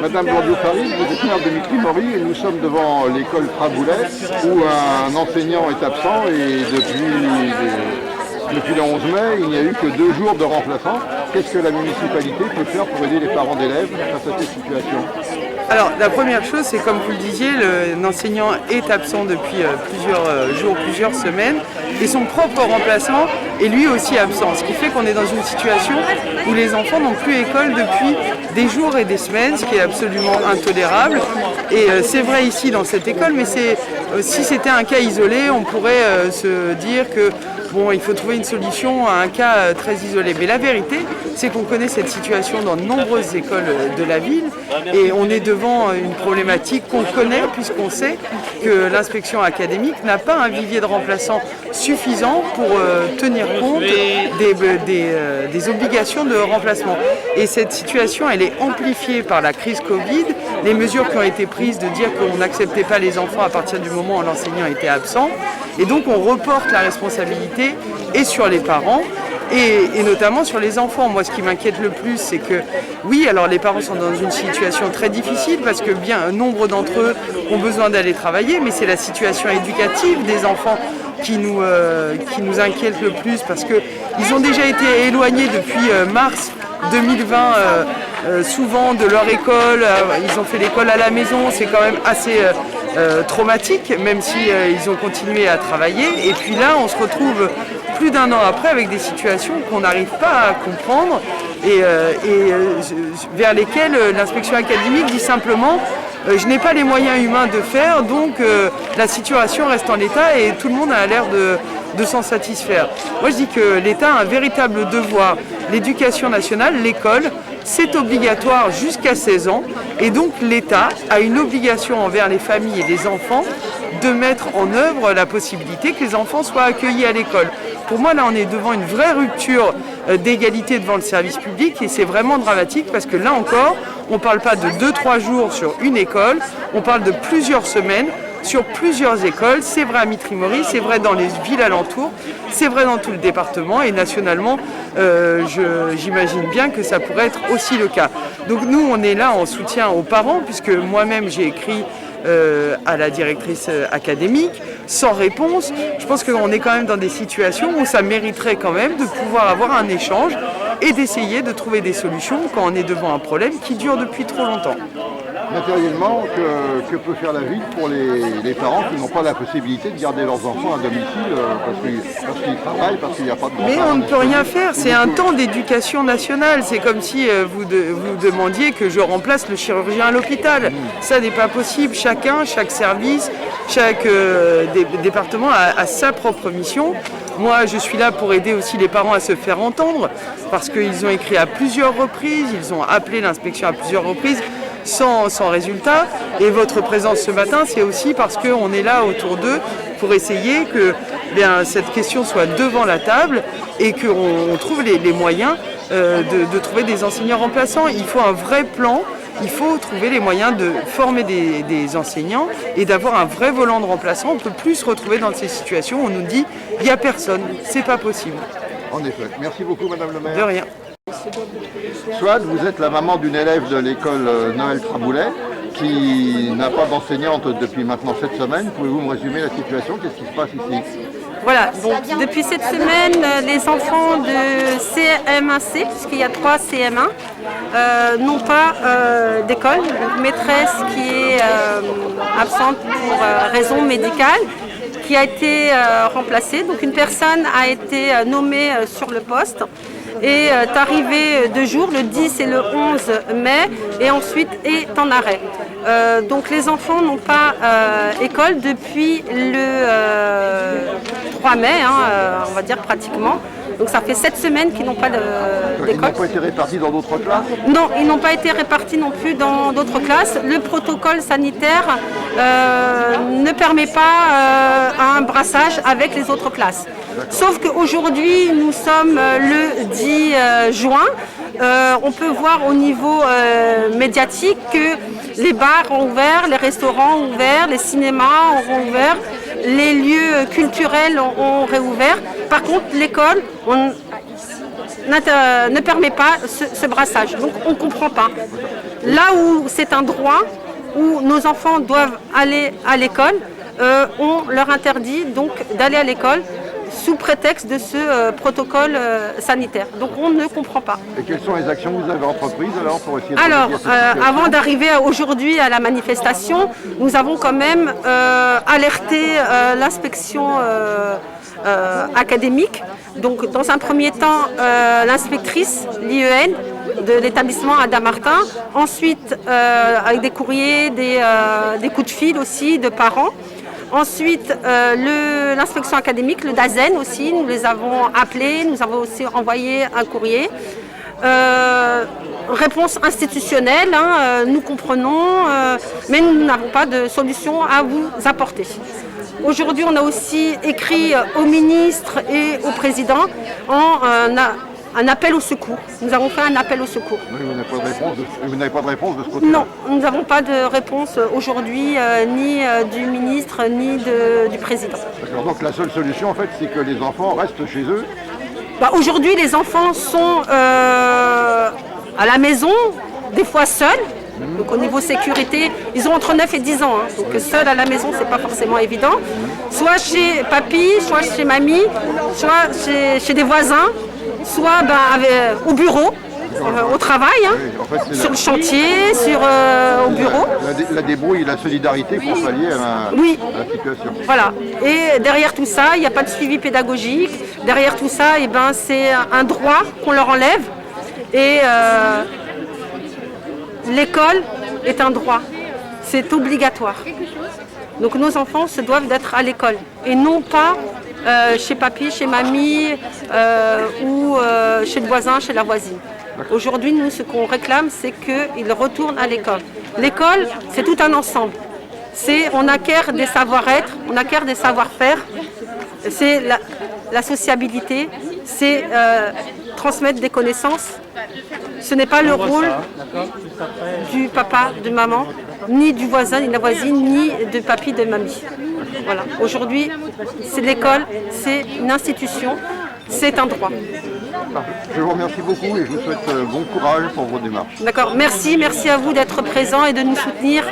Madame Bordeaux-Farid, vous êtes maire de Mitry-Mory et nous sommes devant l'école Traboulet où un enseignant est absent et depuis le 11 mai, il n'y a eu que 2 jours de remplaçants. Qu'est-ce que la municipalité peut faire pour aider les parents d'élèves face à cette situation ? Alors la première chose, c'est comme vous le disiez, l'enseignant est absent depuis plusieurs jours, plusieurs semaines, et son propre remplaçant est lui aussi absent. Ce qui fait qu'on est dans une situation où les enfants n'ont plus école depuis des jours et des semaines, ce qui est absolument intolérable. Et c'est vrai ici dans cette école, mais si c'était un cas isolé, on pourrait se dire que bon, il faut trouver une solution à un cas très isolé. Mais la vérité, c'est qu'on connaît cette situation dans de nombreuses écoles de la ville et on est devant une problématique qu'on connaît puisqu'on sait que l'inspection académique n'a pas un vivier de remplaçants suffisant pour tenir compte des obligations de remplacement. Et cette situation, elle est amplifiée par la crise Covid, les mesures qui ont été prises de dire qu'on n'acceptait pas les enfants à partir du moment où l'enseignant était absent. Et donc on reporte la responsabilité et sur les parents et notamment sur les enfants. Moi, ce qui m'inquiète le plus, c'est que oui, alors les parents sont dans une situation très difficile parce que bien nombre d'entre eux ont besoin d'aller travailler, mais c'est la situation éducative des enfants qui nous inquiète le plus parce qu'ils ont déjà été éloignés depuis mars 2020 souvent de leur école. Ils ont fait l'école à la maison, c'est quand même assez traumatique, même si ils ont continué à travailler. Et puis là, on se retrouve plus d'1 an après avec des situations qu'on n'arrive pas à comprendre et vers lesquelles l'inspection académique dit simplement je n'ai pas les moyens humains de faire, donc la situation reste en l'état et tout le monde a l'air de s'en satisfaire. Moi je dis que l'État a un véritable devoir. L'éducation nationale, l'école, c'est obligatoire jusqu'à 16 ans et donc l'État a une obligation envers les familles et les enfants de mettre en œuvre la possibilité que les enfants soient accueillis à l'école. Pour moi, là, on est devant une vraie rupture d'égalité devant le service public et c'est vraiment dramatique parce que là encore, on ne parle pas de 2-3 jours sur une école, on parle de plusieurs semaines sur plusieurs écoles. C'est vrai à Mitry-Mory, c'est vrai dans les villes alentours, c'est vrai dans tout le département et nationalement, j'imagine bien que ça pourrait être aussi le cas. Donc nous, on est là en soutien aux parents puisque moi-même, j'ai écrit à la directrice académique sans réponse. Je pense qu'on est quand même dans des situations où ça mériterait quand même de pouvoir avoir un échange et d'essayer de trouver des solutions quand on est devant un problème qui dure depuis trop longtemps. Matériellement, que peut faire la ville pour les parents qui n'ont pas la possibilité de garder leurs enfants à domicile parce qu'ils travaillent, parce qu'il n'y a pas de grands-parents? Mais on ne peut rien faire, c'est un temps d'éducation nationale. C'est comme si vous demandiez que je remplace le chirurgien à l'hôpital. Ça n'est pas possible. Chaque service, chaque département a sa propre mission. Moi, je suis là pour aider aussi les parents à se faire entendre parce qu'ils ont écrit à plusieurs reprises, ils ont appelé l'inspection à plusieurs reprises. Sans résultat. Et votre présence ce matin, c'est aussi parce qu'on est là autour d'eux pour essayer que cette question soit devant la table et qu'on trouve les moyens de trouver des enseignants remplaçants. Il faut un vrai plan, il faut trouver les moyens de former des enseignants et d'avoir un vrai volant de remplaçants. On ne peut plus se retrouver dans ces situations où on nous dit il n'y a personne, c'est pas possible. En effet. Merci beaucoup, Madame le maire. De rien. Souad, vous êtes la maman d'une élève de l'école Noël Traboulet qui n'a pas d'enseignante depuis maintenant 7 semaines. Pouvez-vous me résumer la situation? Qu'est-ce qui se passe ici? Voilà, donc depuis cette semaine, les enfants de CM1C, puisqu'il y a 3 CM1, n'ont pas d'école. Une maîtresse qui est absente pour raison médicale, qui a été remplacée. Donc une personne a été nommée sur le poste et est arrivée 2 jours, le 10 et le 11 mai, et ensuite est en arrêt. Donc les enfants n'ont pas école depuis le 3 mai, on va dire pratiquement. Donc ça fait 7 semaines qu'ils n'ont pas d'école. Ils n'ont pas été répartis dans d'autres classes? Non, ils n'ont pas été répartis non plus dans d'autres classes. Le protocole sanitaire ne permet pas un brassage avec les autres classes. Sauf qu'aujourd'hui, nous sommes le 10 juin. On peut voir au niveau médiatique que les bars ont ouvert, les restaurants ont ouvert, les cinémas ont ouvert, les lieux culturels ont réouvert. Par contre, l'école, ne permet pas ce brassage. Donc on ne comprend pas. Là où c'est un droit, où nos enfants doivent aller à l'école, on leur interdit donc d'aller à l'école sous prétexte de ce protocole sanitaire. Donc on ne comprend pas. Et quelles sont les actions que vous avez entreprises alors pour essayer de Alors, remédier à cette situation? avant d'arriver aujourd'hui à la manifestation, nous avons quand même alerté l'inspection académique. Donc dans un premier temps, l'inspectrice, l'IEN, de l'établissement Ada Martin. Ensuite, avec des courriers, des coups de fil aussi de parents. Ensuite, l'inspection académique, le DAZEN aussi, nous les avons appelés, nous avons aussi envoyé un courrier. Réponse institutionnelle, nous comprenons, mais nous n'avons pas de solution à vous apporter. Aujourd'hui, on a aussi écrit au ministre et au président un appel au secours. Nous avons fait un appel au secours. Oui, vous n'avez pas de réponse de ce côté-là? Non, nous n'avons pas de réponse aujourd'hui, ni du ministre, ni du président. D'accord, donc la seule solution, en fait, c'est que les enfants restent chez eux. Aujourd'hui, les enfants sont à la maison, des fois seuls. Donc au niveau sécurité, ils ont entre 9 et 10 ans. Donc seuls à la maison, c'est pas forcément évident. Soit chez papy, soit chez mamie, soit chez des voisins, soit au bureau, au travail, Oui, en fait, sur le chantier, au bureau. La débrouille et la solidarité pour pallier à la situation. Voilà. Et derrière tout ça, il n'y a pas de suivi pédagogique. Derrière tout ça, c'est un droit qu'on leur enlève. Et l'école est un droit. C'est obligatoire. Donc nos enfants se doivent d'être à l'école. Et non pas chez papy, chez mamie ou chez le voisin, chez la voisine. Aujourd'hui, nous, ce qu'on réclame, c'est qu'ils retournent à l'école. L'école, c'est tout un ensemble. On acquiert des savoir-être, on acquiert des savoir-faire. C'est la sociabilité, c'est transmettre des connaissances. Ce n'est pas le rôle du papa, de maman, ni du voisin, ni de la voisine, ni de papy, de mamie. Voilà. Aujourd'hui, c'est l'école, c'est une institution, c'est un droit. Je vous remercie beaucoup et je vous souhaite bon courage pour vos démarches. D'accord. Merci à vous d'être présents et de nous soutenir.